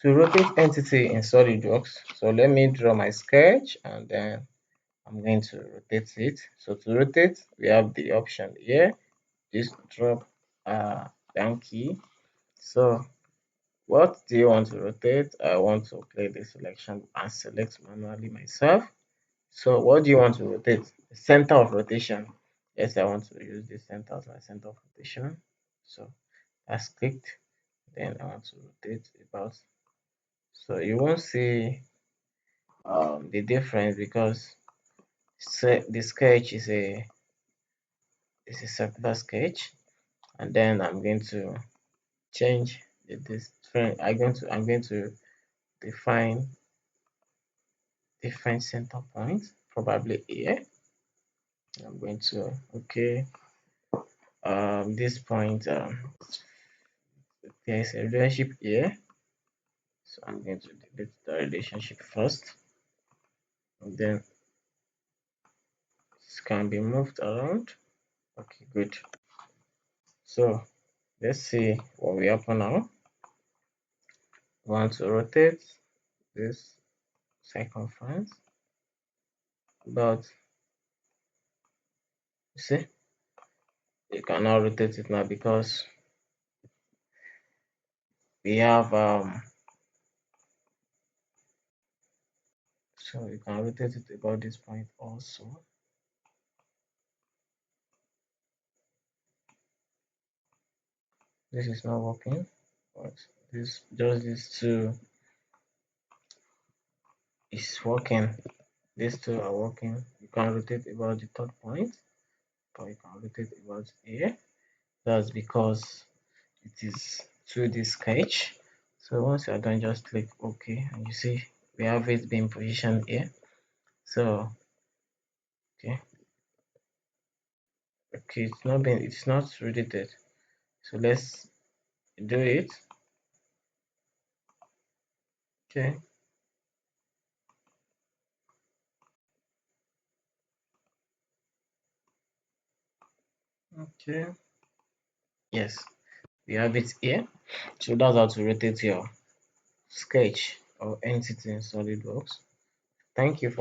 To rotate entity in SolidWorks, so let me draw my sketch and then I'm going to rotate it. So to rotate, we have the option here. Just drop down key. So what do you want to rotate? I want to play the selection and select manually myself. So what do you want to rotate? The center of rotation. Yes, I want to use the center as my center of rotation. So that's clicked. Then I want to rotate about. So you won't see the difference because the sketch is a circular sketch, and then I'm going to change this different. I'm going to define different center point, probably here. I'm going to this point there is a relationship here, so I'm going to delete the relationship first, and then this can be moved around. Okay, good. So let's see what will happen now. We want to rotate this circumference, but you see you cannot rotate it now because we have so you can rotate it about this point also. This is not working, but these two is working. These two are working. You can rotate about the third point, but you can rotate about here. That's because it is 2D sketch. So once you're done, just click OK, and you see we have it being positioned here. So okay, it's not rotated. So let's do it. Okay. Okay. Yes, we have it here. So that's how to rotate your sketch or entity in SolidWorks. Thank you for